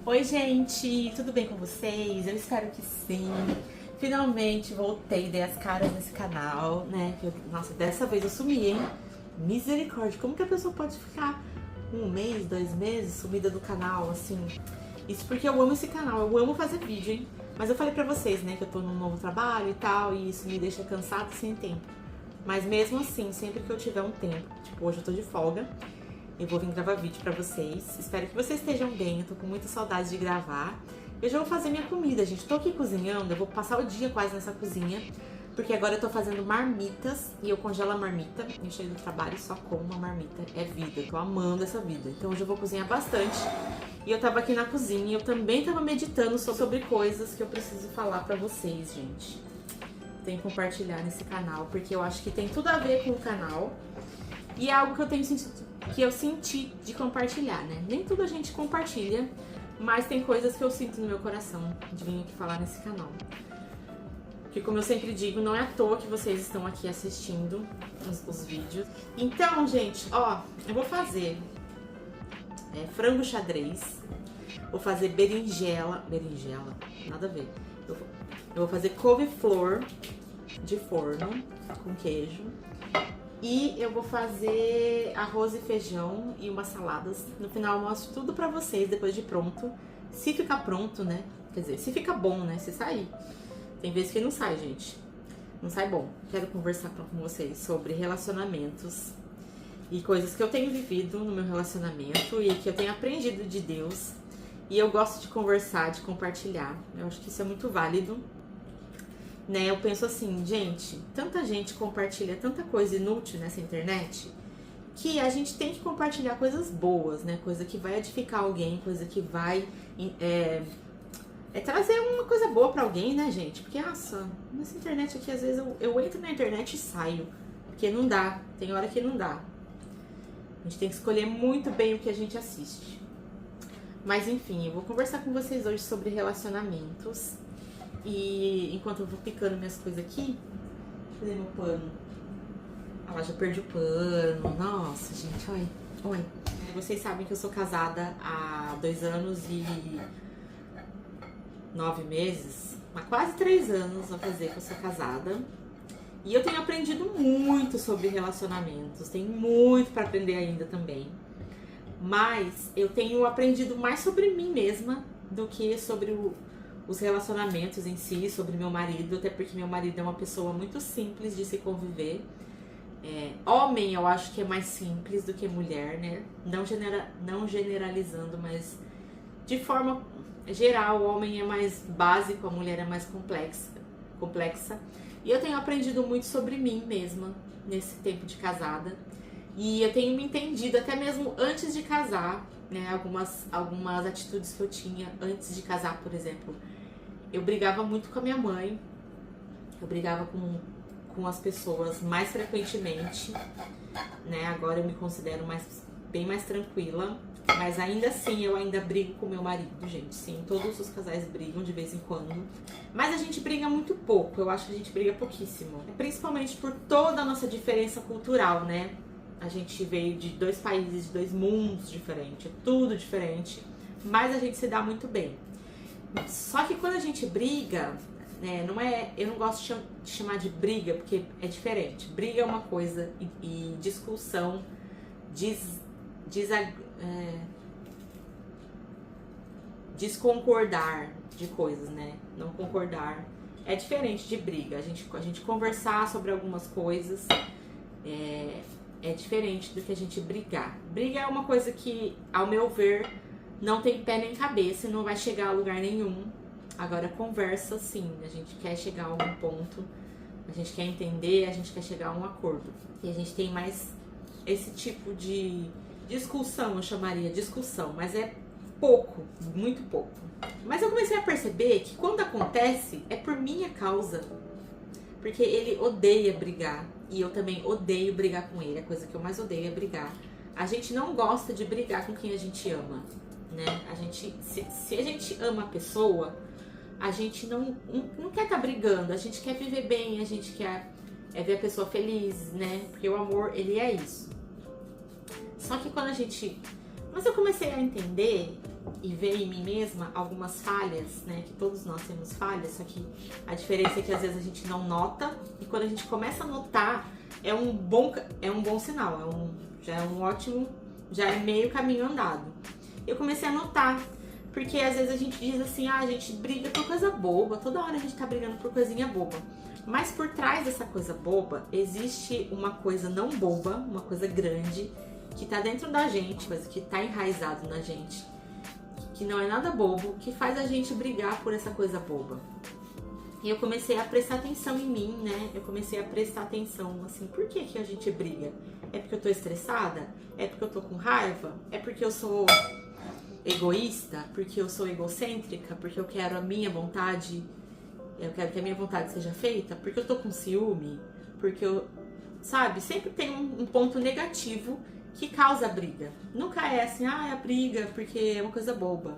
Oi, gente, tudo bem com vocês? Eu espero que sim. Finalmente voltei, dei as caras nesse canal, né? Nossa, dessa vez eu sumi, hein? Misericórdia, como que a pessoa pode ficar um mês, 2 meses sumida do canal, assim? Isso porque eu amo esse canal, eu amo fazer vídeo, hein? Mas eu falei pra vocês, né, que eu tô num novo trabalho e tal, e isso me deixa cansada e sem tempo. Mas mesmo assim, sempre que eu tiver um tempo, tipo, hoje eu tô de folga, eu vou vir gravar vídeo pra vocês. Espero que vocês estejam bem, eu tô com muita saudade de gravar. Eu já vou fazer minha comida, gente. Tô aqui cozinhando, eu vou passar o dia quase nessa cozinha. Porque agora eu tô fazendo marmitas e eu congelo a marmita. Eu chego do trabalho e só como uma marmita. É vida, eu tô amando essa vida. Então hoje eu vou cozinhar bastante. E eu tava aqui na cozinha e eu também tava meditando sobre coisas que eu preciso falar pra vocês, gente. Tenho que compartilhar nesse canal, porque eu acho que tem tudo a ver com o canal. E é algo que eu tenho sentido, que eu senti de compartilhar, né? Nem tudo a gente compartilha, mas tem coisas que eu sinto no meu coração de vir aqui falar nesse canal. Porque, como eu sempre digo, não é à toa que vocês estão aqui assistindo os vídeos. Então, gente, ó, eu vou fazer frango xadrez, vou fazer berinjela, nada a ver. Eu vou fazer couve-flor de forno com queijo. E eu vou fazer arroz e feijão e umas saladas. No final eu mostro tudo pra vocês depois de pronto. Se ficar pronto, né? Quer dizer, se ficar bom, né? Se sair. Tem vezes que não sai, gente. Não sai bom. Quero conversar com vocês sobre relacionamentos e coisas que eu tenho vivido no meu relacionamento e que eu tenho aprendido de Deus. E eu gosto de conversar, de compartilhar. Eu acho que isso é muito válido. Né, eu penso assim, gente, tanta gente compartilha tanta coisa inútil nessa internet que a gente tem que compartilhar coisas boas, né? Coisa que vai edificar alguém, coisa que vai trazer uma coisa boa pra alguém, né, gente? Porque, nossa, nessa internet aqui, às vezes eu entro na internet e saio, porque não dá, tem hora que não dá. A gente tem que escolher muito bem o que a gente assiste. Mas enfim, eu vou conversar com vocês hoje sobre relacionamentos. E enquanto eu vou picando minhas coisas aqui, cadê meu pano? Ah lá, já perdi o pano. Nossa, gente, olha. Olha. Vocês sabem que eu sou casada há 2 anos e 9 meses. Há quase 3 anos vai fazer que eu sou casada. E eu tenho aprendido muito sobre relacionamentos. Tenho muito para aprender ainda também. Mas eu tenho aprendido mais sobre mim mesma do que sobre os relacionamentos em si, sobre meu marido, até porque meu marido é uma pessoa muito simples de se conviver. Homem eu acho que é mais simples do que mulher, né? Não generalizando, mas de forma geral, o homem é mais básico, a mulher é mais complexa. E eu tenho aprendido muito sobre mim mesma nesse tempo de casada. E eu tenho me entendido até mesmo antes de casar, né? Algumas atitudes que eu tinha antes de casar, por exemplo. Eu brigava muito com a minha mãe, eu brigava com as pessoas mais frequentemente, né? Agora eu me considero bem mais tranquila, mas ainda assim eu ainda brigo com meu marido, gente. Sim, todos os casais brigam de vez em quando, mas a gente briga muito pouco, eu acho que a gente briga pouquíssimo. Principalmente por toda a nossa diferença cultural, né? A gente veio de 2 países, de 2 mundos diferentes, é tudo diferente, mas a gente se dá muito bem. Só que quando a gente briga, né, eu não gosto de chamar de briga, porque é diferente. Briga é uma coisa e discussão, desconcordar de coisas, né? Não concordar é diferente de briga. A gente conversar sobre algumas coisas é diferente do que a gente brigar. Briga é uma coisa que, ao meu ver, não tem pé nem cabeça e não vai chegar a lugar nenhum. Agora, conversa sim, a gente quer chegar a algum ponto, a gente quer entender, a gente quer chegar a um acordo. E a gente tem mais esse tipo de discussão, eu chamaria discussão, mas é pouco, muito pouco. Mas eu comecei a perceber que quando acontece, é por minha causa. Porque ele odeia brigar e eu também odeio brigar com ele, a coisa que eu mais odeio é brigar. A gente não gosta de brigar com quem a gente ama. Né? Se a gente ama a pessoa, a gente não quer estar brigando, a gente quer viver bem, a gente quer ver a pessoa feliz, né? Porque o amor, ele é isso. Só que quando a gente... Mas eu comecei a entender e ver em mim mesma algumas falhas, né? Que todos nós temos falhas, só que a diferença é que às vezes a gente não nota, e quando a gente começa a notar, é um bom sinal, já é um ótimo, já é meio caminho andado. Eu comecei a notar, porque às vezes a gente diz assim, a gente briga por coisa boba, toda hora a gente tá brigando por coisinha boba. Mas por trás dessa coisa boba, existe uma coisa não boba, uma coisa grande, que tá dentro da gente, coisa que tá enraizado na gente, que não é nada bobo, que faz a gente brigar por essa coisa boba. E eu comecei a prestar atenção em mim, né? Eu comecei a prestar atenção, assim, por que que a gente briga? É porque eu tô estressada? É porque eu tô com raiva? É porque eu sou egoísta? Porque eu sou egocêntrica? Porque eu quero a minha vontade? Eu quero que a minha vontade seja feita? Porque eu tô com ciúme? Porque eu... Sabe? Sempre tem um ponto negativo que causa briga. Nunca é assim, a briga porque é uma coisa boba.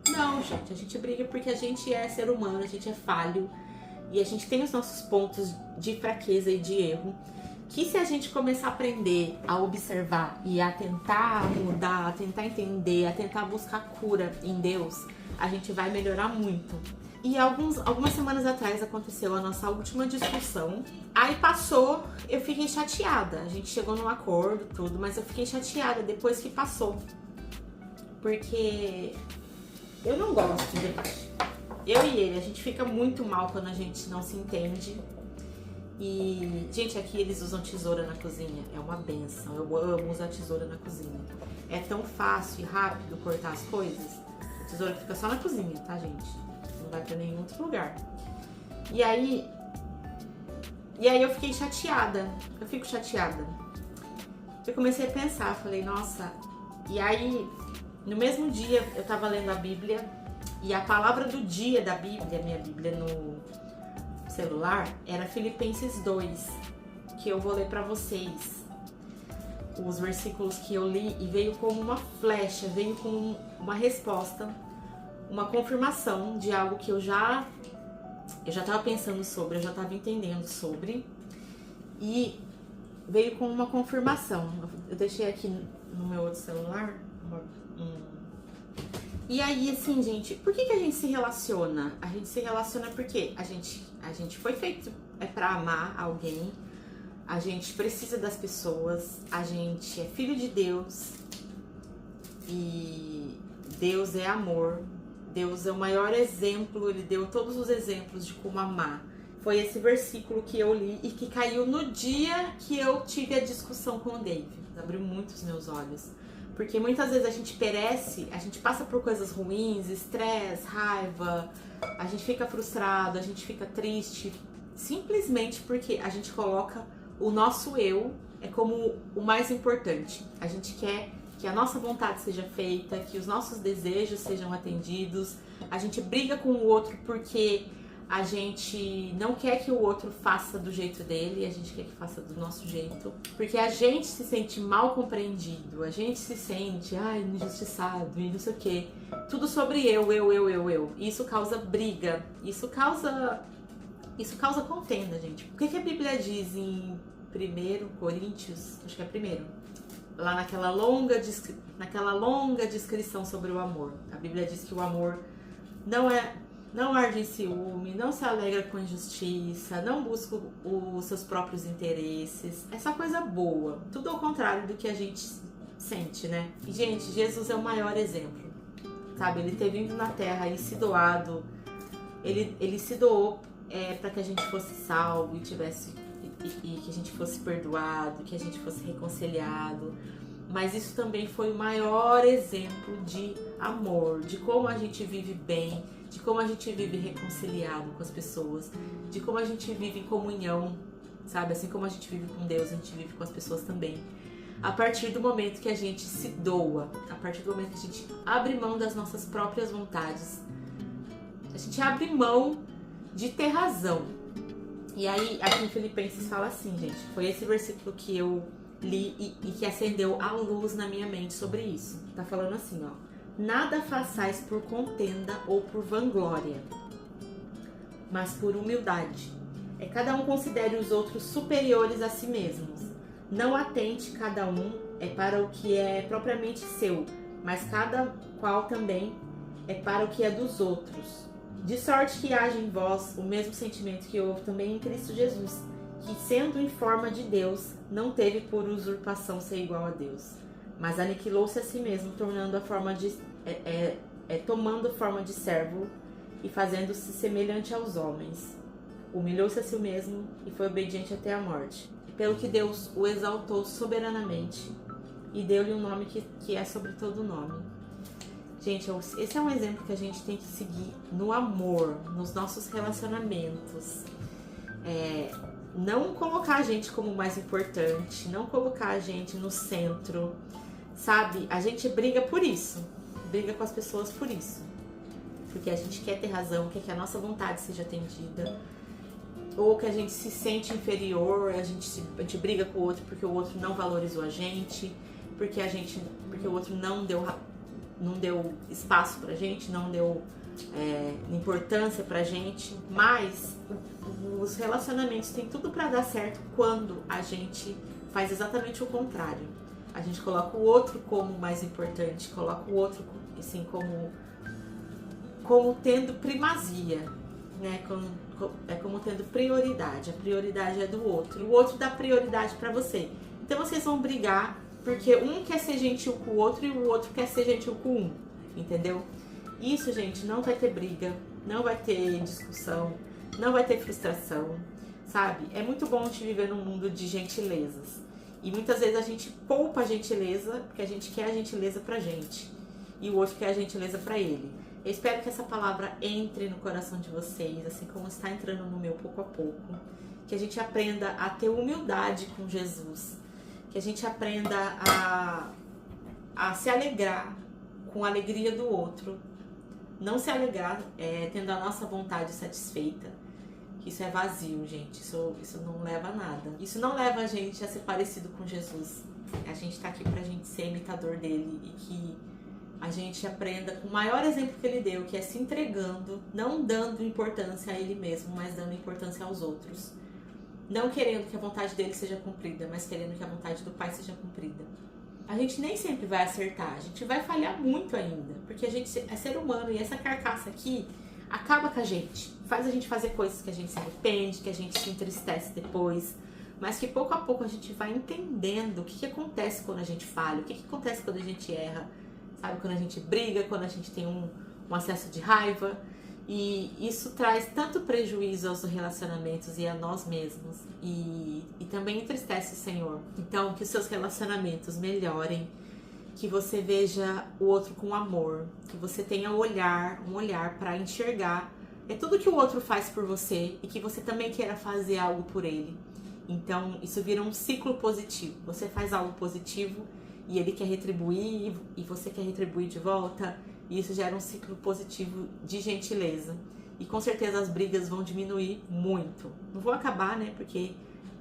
Não, gente, a gente briga porque a gente é ser humano, a gente é falho e a gente tem os nossos pontos de fraqueza e de erro, que se a gente começar a aprender a observar e a tentar mudar, a tentar entender, a tentar buscar cura em Deus, a gente vai melhorar muito. E algumas semanas atrás aconteceu a nossa última discussão. Aí passou, eu fiquei chateada. A gente chegou num acordo, tudo, mas eu fiquei chateada depois que passou. Porque eu não gosto, gente. Eu e ele, a gente fica muito mal quando a gente não se entende. E, gente, aqui eles usam tesoura na cozinha. É uma benção. Eu amo usar tesoura na cozinha. É tão fácil e rápido cortar as coisas. A tesoura fica só na cozinha, tá, gente? Não vai pra nenhum outro lugar. E aí eu fiquei chateada. Eu fico chateada. Eu comecei a pensar, falei, nossa. E aí, no mesmo dia, eu tava lendo a Bíblia. E a palavra do dia da Bíblia, minha Bíblia no celular, era Filipenses 2, que eu vou ler pra vocês. Os versículos que eu li, e veio como uma flecha, veio com uma resposta, uma confirmação de algo que eu já tava pensando sobre, eu já tava entendendo sobre, e veio com uma confirmação. Eu deixei aqui no meu outro celular. E aí, assim, gente, por que a gente se relaciona? A gente se relaciona porque a gente foi feito pra amar alguém, a gente precisa das pessoas, a gente é filho de Deus e Deus é amor. Deus é o maior exemplo, ele deu todos os exemplos de como amar. Foi esse versículo que eu li e que caiu no dia que eu tive a discussão com o Dave. Abriu muito os meus olhos. Porque muitas vezes a gente perece, a gente passa por coisas ruins, estresse, raiva, a gente fica frustrado, a gente fica triste, simplesmente porque a gente coloca o nosso eu como o mais importante. A gente quer que a nossa vontade seja feita, que os nossos desejos sejam atendidos. A gente briga com o outro porque a gente não quer que o outro faça do jeito dele, a gente quer que faça do nosso jeito. Porque a gente se sente mal compreendido, a gente se sente, injustiçado e não sei o quê. Tudo sobre eu. Isso causa briga, isso causa contenda, gente. O que a Bíblia diz em 1 Coríntios, acho que é 1º, lá naquela longa descrição sobre o amor. A Bíblia diz que o amor não arde em ciúme, não se alegra com injustiça, não busca os seus próprios interesses. Essa coisa boa, tudo ao contrário do que a gente sente, né? E, gente, Jesus é o maior exemplo, sabe? Ele ter vindo na Terra e se doado, ele se doou para que a gente fosse salvo e que a gente fosse perdoado, que a gente fosse reconciliado. Mas isso também foi o maior exemplo de amor, de como a gente vive bem, de como a gente vive reconciliado com as pessoas, de como a gente vive em comunhão, sabe? Assim como a gente vive com Deus, a gente vive com as pessoas também. A partir do momento que a gente se doa, a partir do momento que a gente abre mão das nossas próprias vontades, a gente abre mão de ter razão. E aí, aqui em Filipenses fala assim, gente, foi esse versículo que eu li e que acendeu a luz na minha mente sobre isso. Tá falando assim, ó: nada façais por contenda ou por vanglória, mas por humildade. Cada um considere os outros superiores a si mesmos. Não atente cada um para o que é propriamente seu, mas cada qual também é para o que é dos outros. De sorte que haja em vós o mesmo sentimento que houve também em Cristo Jesus, que sendo em forma de Deus, não teve por usurpação ser igual a Deus, mas aniquilou-se a si mesmo, tomando forma de servo e fazendo-se semelhante aos homens. Humilhou-se a si mesmo e foi obediente até a morte. Pelo que Deus o exaltou soberanamente e deu-lhe um nome que é sobre todo nome. Gente, esse é um exemplo que a gente tem que seguir no amor, nos nossos relacionamentos. Não colocar a gente como mais importante, não colocar a gente no centro, sabe? A gente briga por isso, briga com as pessoas por isso. Porque a gente quer ter razão, quer que a nossa vontade seja atendida. Ou que a gente se sente inferior, a gente briga com o outro porque o outro não valorizou a gente, porque o outro não deu espaço pra gente, não deu importância pra gente. Mas os relacionamentos têm tudo pra dar certo quando a gente faz exatamente o contrário. A gente coloca o outro como mais importante, coloca o outro assim como tendo primazia, né? Como tendo prioridade. A prioridade é do outro. E o outro dá prioridade pra você. Então vocês vão brigar porque um quer ser gentil com o outro e o outro quer ser gentil com um. Entendeu? Isso, gente, não vai ter briga, não vai ter discussão, não vai ter frustração, sabe? É muito bom te viver num mundo de gentilezas. E muitas vezes a gente poupa a gentileza porque a gente quer a gentileza pra gente. E o outro quer a gentileza pra ele. Eu espero que essa palavra entre no coração de vocês, assim como está entrando no meu pouco a pouco. Que a gente aprenda a ter humildade com Jesus. Que a gente aprenda a se alegrar com a alegria do outro. Não se alegrar tendo a nossa vontade satisfeita. Que isso é vazio, gente. Isso não leva a nada. Isso não leva a gente a ser parecido com Jesus. A gente tá aqui pra gente ser imitador dele e que a gente aprenda com o maior exemplo que ele deu, que é se entregando, não dando importância a ele mesmo, mas dando importância aos outros. Não querendo que a vontade dele seja cumprida, mas querendo que a vontade do Pai seja cumprida. A gente nem sempre vai acertar, a gente vai falhar muito ainda, porque a gente é ser humano e essa carcaça aqui acaba com a gente, faz a gente fazer coisas que a gente se arrepende, que a gente se entristece depois, mas que pouco a pouco a gente vai entendendo o que acontece quando a gente falha, o que acontece quando a gente erra, sabe? Quando a gente briga, quando a gente tem um acesso de raiva. E isso traz tanto prejuízo aos relacionamentos e a nós mesmos. E também entristece o Senhor. Então, que os seus relacionamentos melhorem. Que você veja o outro com amor. Que você tenha um olhar para enxergar tudo que o outro faz por você. E que você também queira fazer algo por ele. Então, isso vira um ciclo positivo. Você faz algo positivo e ele quer retribuir e você quer retribuir de volta. E isso gera um ciclo positivo de gentileza. E com certeza as brigas vão diminuir muito. Não vão acabar, né? Porque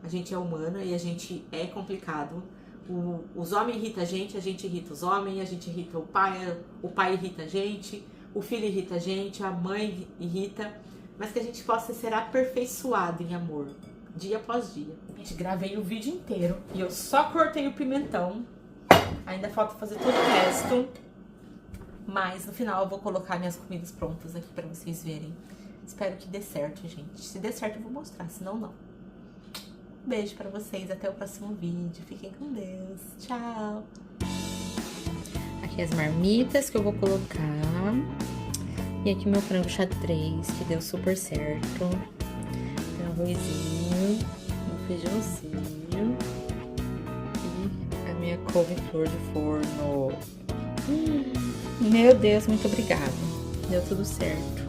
a gente é humana e a gente é complicado. Os homens irritam a gente irrita os homens, a gente irrita o pai irrita a gente, o filho irrita a gente, a mãe irrita. Mas que a gente possa ser aperfeiçoado em amor, dia após dia. Gente, gravei o vídeo inteiro e eu só cortei o pimentão. Ainda falta fazer todo o resto. Mas no final eu vou colocar minhas comidas prontas aqui pra vocês verem. Espero que dê certo, gente. Se der certo eu vou mostrar, senão não. Um beijo pra vocês, até o próximo vídeo. Fiquem com Deus. Tchau! Aqui as marmitas que eu vou colocar. E aqui meu frango xadrez, que deu super certo. Tem arrozinho, um feijãozinho. E a minha couve-flor de forno. Meu Deus, muito obrigada. Deu tudo certo.